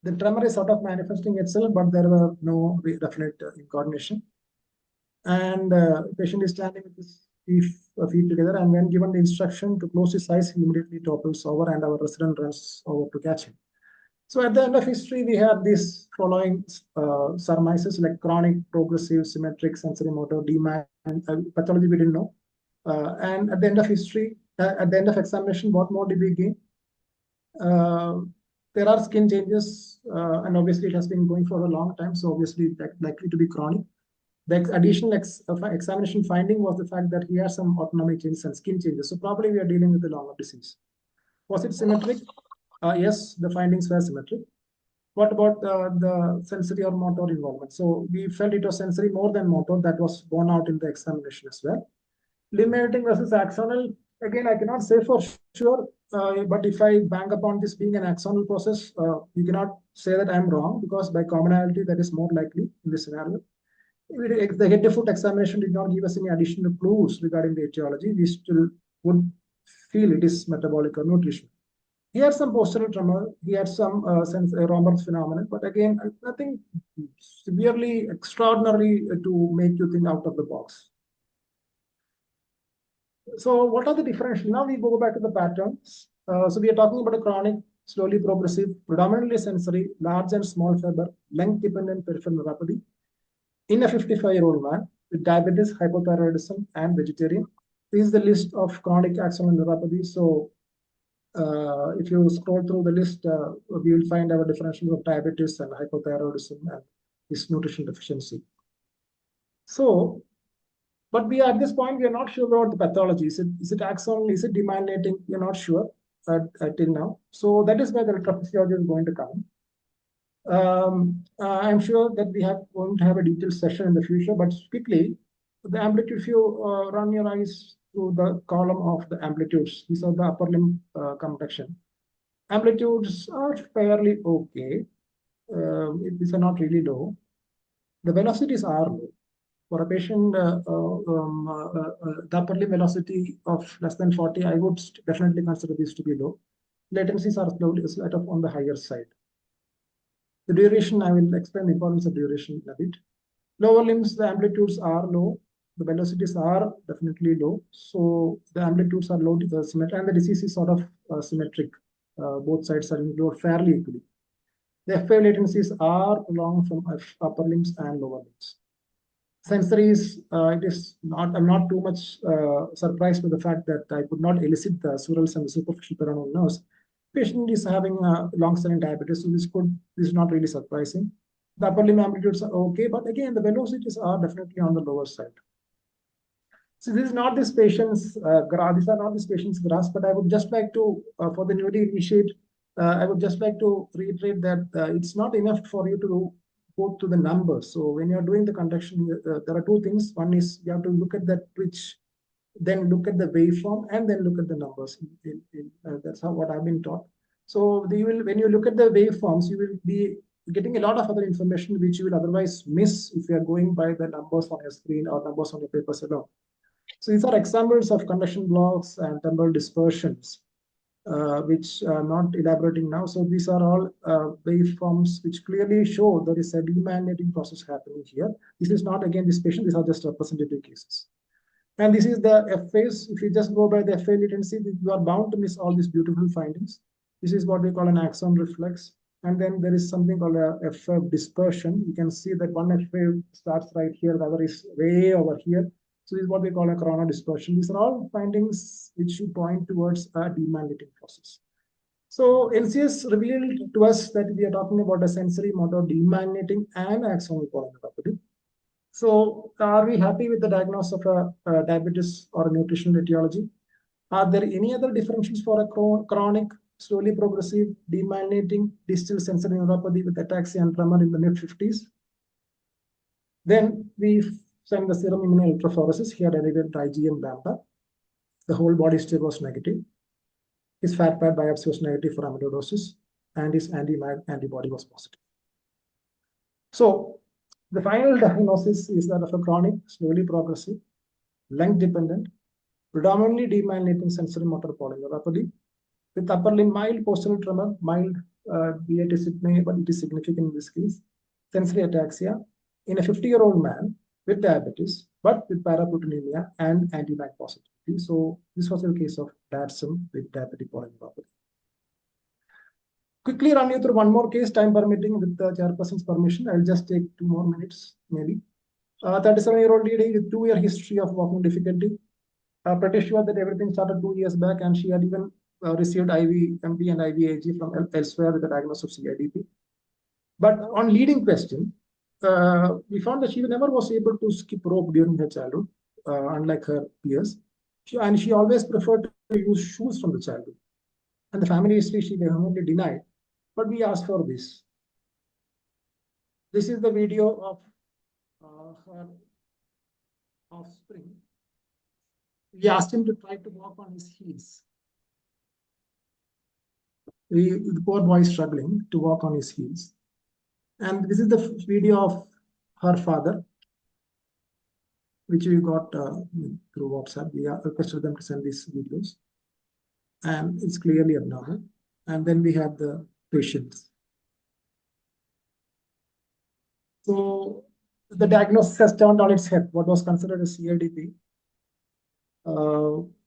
The tremor is sort of manifesting itself, but there were no definite incoordination. And patient is standing with his feet together, and when given the instruction to close his eyes, he immediately topples over, and our resident runs over to catch him. So at the end of history, we have these following surmises like chronic, progressive, symmetric, sensorimotor, demand, pathology we didn't know. And at the end of history, at the end of examination, what more did we gain? There are skin changes, and obviously it has been going for a long time, so obviously likely to be chronic. The additional examination finding was the fact that he has some autonomic changes and skin changes. So probably we are dealing with a longer disease. Was it symmetric? Yes, the findings were symmetric. What about the sensory or motor involvement? So we felt it was sensory more than motor. That was borne out in the examination as well. Limb editing versus axonal. Again, I cannot say for sure, but if I bang upon this being an axonal process, you cannot say that I'm wrong, because by commonality, that is more likely in this scenario. The head-to-foot examination did not give us any additional clues regarding the etiology. We still would feel it is metabolic or nutritional. He had some postural tremor. He had some Romberg's phenomenon, but again, nothing severely extraordinary to make you think out of the box. So what are the differential? Now we go back to the patterns. So we are talking about a chronic, slowly progressive, predominantly sensory, large and small fiber, length-dependent peripheral neuropathy in a 55-year-old man with diabetes, hypothyroidism, and vegetarian. This is the list of chronic axonal neuropathy. So if you scroll through the list, we will find our differential of diabetes and hypothyroidism and this nutrition deficiency. So, but we are at this point, we are not sure about the pathology. Is it axonal? Is it demyelinating? We are not sure till now. So that is where the electrophysiology is going to come. I'm sure that we are going to have a detailed session in the future, but quickly, the amplitude, if you run your eyes through the column of the amplitudes, these are the upper limb contraction. Amplitudes are fairly okay. These are not really low. The velocities are low. For a patient, the upper limb velocity of less than 40, I would definitely consider this to be low. Latencies are slowly slight of on the higher side. The duration, I will explain the importance of duration a bit. Lower limbs, the amplitudes are low. The velocities are definitely low. So the amplitudes are low, symmetric, and the disease is sort of symmetric. Both sides are included fairly equally. The F5 latencies are long from upper limbs and lower limbs. Sensories, it is not, I'm not too much surprised with the fact that I could not elicit the surals and the superficial peroneal nerves. Patient is having long-standing diabetes, so this is not really surprising. The upper limb amplitudes are okay, but again, the velocities are definitely on the lower side. So this is not this patient's these are not this patient's graphs, but I would just like to, for the newly initiate, I would just like to reiterate that it's not enough for you to go to the numbers. So when you're doing the conduction, there are two things. One is you have to look at that twitch, then look at the waveform, and then look at the numbers. That's what I've been taught. So when you look at the waveforms, you will be getting a lot of other information which you will otherwise miss if you are going by the numbers on your screen or numbers on your papers alone. So these are examples of conduction blocks and temporal dispersions, which I'm not elaborating now. So these are all waveforms which clearly show there is a demyelinating process happening here. This is not, again, this patient, these are just representative cases. And this is the F phase. If you just go by the F phase latency, you are bound to miss all these beautiful findings. This is what we call an axon reflex. And then there is something called a F dispersion. You can see that one F wave starts right here, the other is way over here. So this is what we call a chrono dispersion. These are all findings which should point towards a demyelinating process. So NCS revealed to us that we are talking about a sensory motor demyelinating and axonal polyneuropathy. So are we happy with the diagnosis of a diabetes or a nutritional etiology? Are there any other differentials for a chronic, slowly progressive, demyelinating distal sensory neuropathy with ataxia and tremor in the mid-50s? Then we send the serum immunoelectrophoresis. He had elevated IgM lambda. The whole body state was negative. His fat pad biopsy was negative for amyloidosis, and his antibody was positive. So the final diagnosis is that of a chronic, slowly progressive, length-dependent, predominantly demyelinating sensory motor polyneuropathy with upper limb mild postural tremor, mild, but it is significant in this case, sensory ataxia in a 50-year-old man with diabetes, but with paraproteinemia and anti-MAC positivity. So this was a case of DADSM with diabetic polyneuropathy. Quickly run you through one more case, time permitting, with the chairperson's permission. I'll just take 2 more minutes, maybe. 37-year-old lady with 2-year history of walking difficulty. Pretty sure that everything started 2 years back, and she had even received IV MP and IVAG from elsewhere with the diagnosis of CIDP. But on leading question, we found that she never was able to skip rope during her childhood, unlike her peers. She always preferred to use shoes from the childhood. And the family history she vehemently denied. But we asked for this. This is the video of her offspring. We asked him to try to walk on his heels. The poor boy is struggling to walk on his heels. And this is the video of her father, which we got through WhatsApp. We requested them to send these videos. And it's clearly abnormal. And then we have the patients. So the diagnosis has turned on its head. What was considered a CIDP.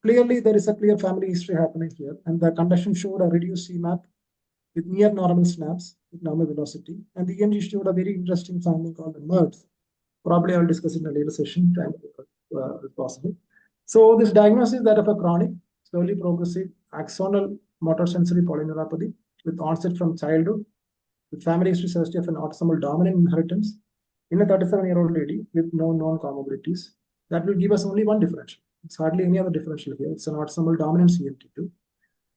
Clearly, there is a clear family history happening here. And the conduction showed a reduced CMAP with near normal snaps with normal velocity. And the EMG showed a very interesting finding called the MERDS. Probably I will discuss it in a later session, if possible. So this diagnosis is that of a chronic, slowly progressive axonal motor sensory polyneuropathy with onset from childhood, with family history suggestive of an autosomal dominant inheritance in a 37-year-old lady with no known comorbidities. That will give us only one differential. It's hardly any other differential here. It's an autosomal dominant CMT2.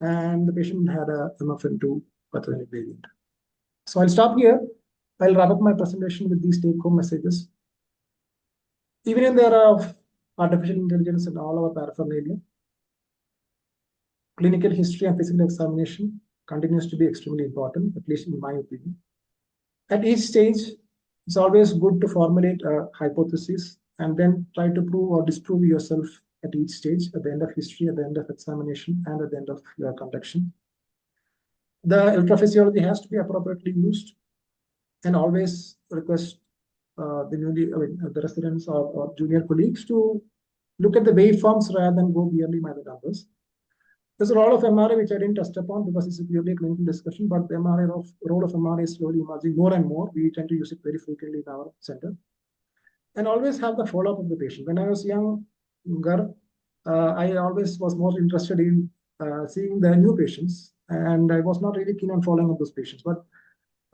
And the patient had a MFN2 pathogenic variant. So I'll stop here. I'll wrap up my presentation with these take-home messages. Even in the era of artificial intelligence and all our paraphernalia, clinical history and physical examination continues to be extremely important, at least in my opinion. At each stage, it's always good to formulate a hypothesis and then try to prove or disprove yourself at each stage, at the end of history, at the end of examination, and at the end of your conduction. The electrophysiology has to be appropriately used, and always request the residents or junior colleagues to look at the waveforms rather than go merely by the numbers. There's a role of MRI which I didn't touch upon because it's purely a clinical discussion, but the role of MRI is slowly emerging more and more. We tend to use it very frequently in our center. And always have the follow-up of the patient. When I was younger, I always was more interested in seeing the new patients, and I was not really keen on following up those patients. But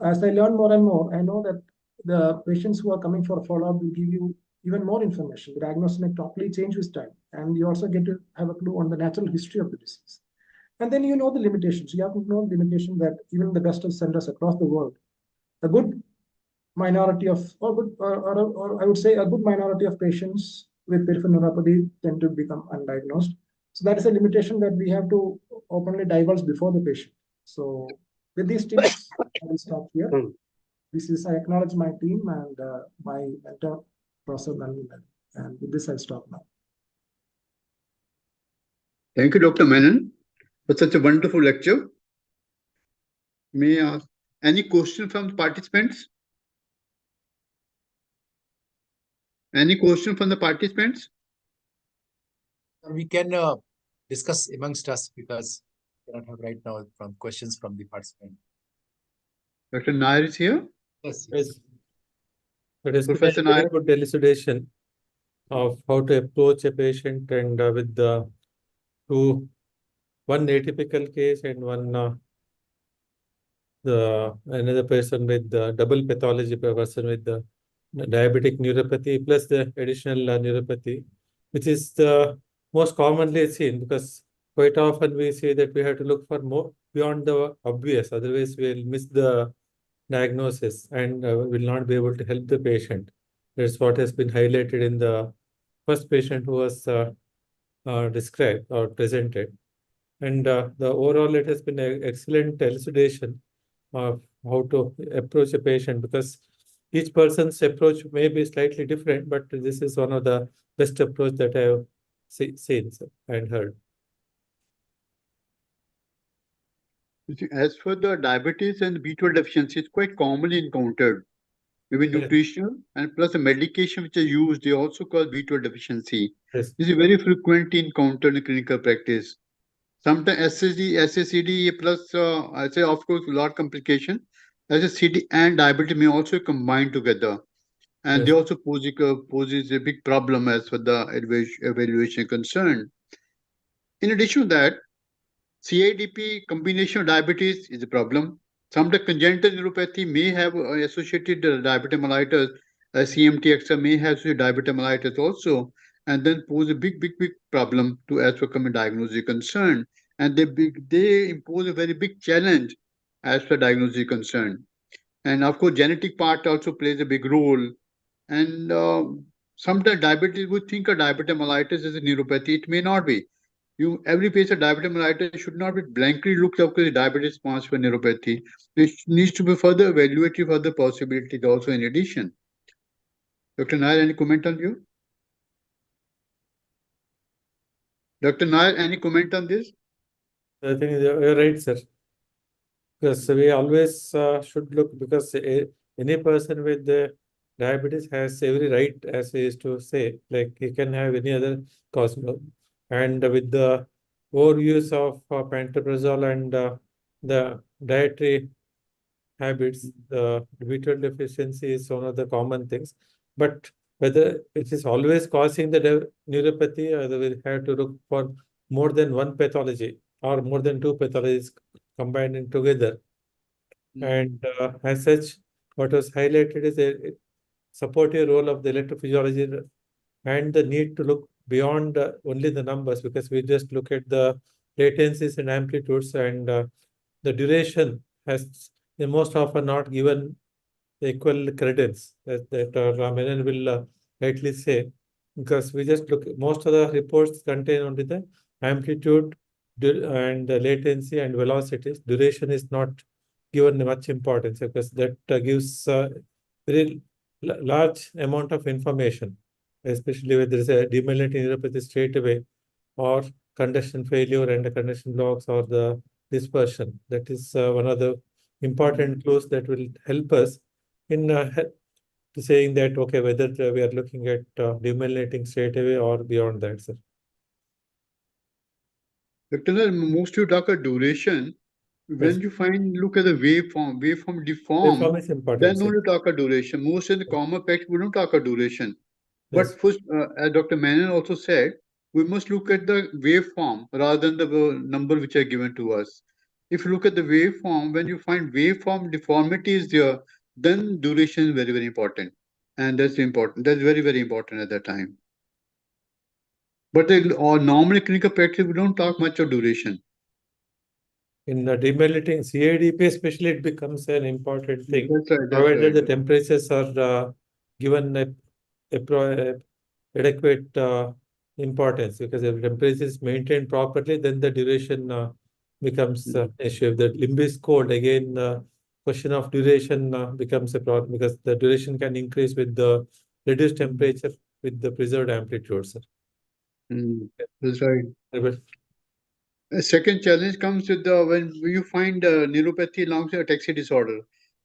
as I learn more and more, I know that the patients who are coming for a follow-up will give you even more information. The diagnosis may totally change with time, and you also get to have a clue on the natural history of the disease. And then you know the limitations. You have to know the limitation that even the best of centers across the world, a good minority of, or I would say a good minority of patients with peripheral neuropathy tend to become undiagnosed. So that is a limitation that we have to openly divulge before the patient. So with these tips, I will stop here. I acknowledge my team and my mentor, Professor Nalini, and with this I'll stop now. Thank you, Dr. Menon, for such a wonderful lecture. May I ask any question from the participants? Any question from the participants? We can discuss amongst us because we cannot have right now from questions from the participant. Dr. Nair is here. Yes. It is Professor a very Nair. good elucidation of how to approach a patient, and with the one atypical case and another person with the double pathology, person with the diabetic neuropathy plus the additional neuropathy, which is the most commonly seen, because quite often we see that we have to look for more beyond the obvious, otherwise we'll miss the diagnosis and will not be able to help the patient. That's what has been highlighted in the first patient who was described or presented. And the overall, it has been an excellent elucidation of how to approach a patient, because each person's approach may be slightly different, but this is one of the best approach that I have seen and heard. As for the diabetes and B12 deficiency, it's quite commonly encountered. Maybe nutritional and plus the medication which are used, they also cause B12 deficiency. Yes. This is very frequently encountered in clinical practice. Sometimes SSD plus, I say, of course, a lot of complication. SSCD and diabetes may also combine together. And they also poses a big problem as for the evaluation concerned. In addition to that, CIDP combination of diabetes is a problem. Sometimes congenital neuropathy may have associated diabetes mellitus. CMTXA may have diabetes mellitus also, and then pose a big problem to as far as diagnosis is concerned. And they impose a very big challenge as far as diagnosis is concerned. And of course, genetic part also plays a big role. And sometimes diabetes, we think of diabetes mellitus as a neuropathy. It may not be. Every patient with diabetes mellitus should not be blankly looked up as diabetes response for neuropathy. It needs to be further evaluated for the possibilities also in addition. Dr. Nair, any comment on you? Dr. Nair, any comment on this? I think you're right, sir. Because we always should look, because any person with the diabetes has every right, as he used to say, like he can have any other cause. And with the overuse of pantoprazole and the dietary habits, the B12 deficiency is one of the common things. But whether it is always causing the neuropathy, or we have to look for more than one pathology or more than two pathologies combined together. And as such, what was highlighted is a supportive role of the electrophysiology and the need to look beyond only the numbers, because we just look at the latencies and amplitudes, and the duration has most often not given equal credence, that Menon will rightly say, because we just look, most of the reports contain only the amplitude and the latency and velocities. Duration is not given much importance, because that gives very large amount of information. especially when there is a demyelinating neuropathy straight away, or conduction failure and the conduction blocks or the dispersion. That is one of the important clues that will help us in saying that, okay, whether we are looking at demyelinating straight away or beyond that, sir. Dr. Most you talk about duration. When Yes. you look at the waveform Waveform deform, is important, then sir. only talk about duration. Most in the common practice, we don't talk about duration. Yes. But first, as Dr. Menon also said, we must look at the waveform rather than the number which are given to us. If you look at the waveform, when you find waveform deformity is there, then duration is very, very important. And that's important. That's very, very important at that time. But normally clinical practice, we don't talk much of duration. In demyelinating CIDP especially, it becomes an important thing, That's right. That's provided right. the temperatures are given adequate importance, because if temperature is maintained properly, then the duration becomes an issue. If the limb is cold, again, question of duration becomes a problem, because the duration can increase with the reduced temperature with the preserved amplitude, sir. That's right. But A second challenge comes with the when you find neuropathy along with ataxia disorder,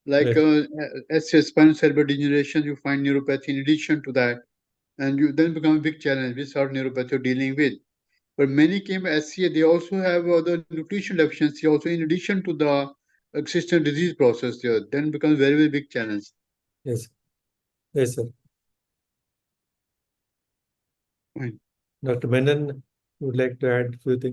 like yes, as spinal cerebral degeneration, you find neuropathy in addition to that, and you then become a big challenge which sort of neuropathy you're dealing with. But many came SCA, they also have other nutrition deficiency also in addition to the existing disease process there. Then becomes very, very big challenge. yes, yes, sir. Fine. Dr. Menon would like to add a few things.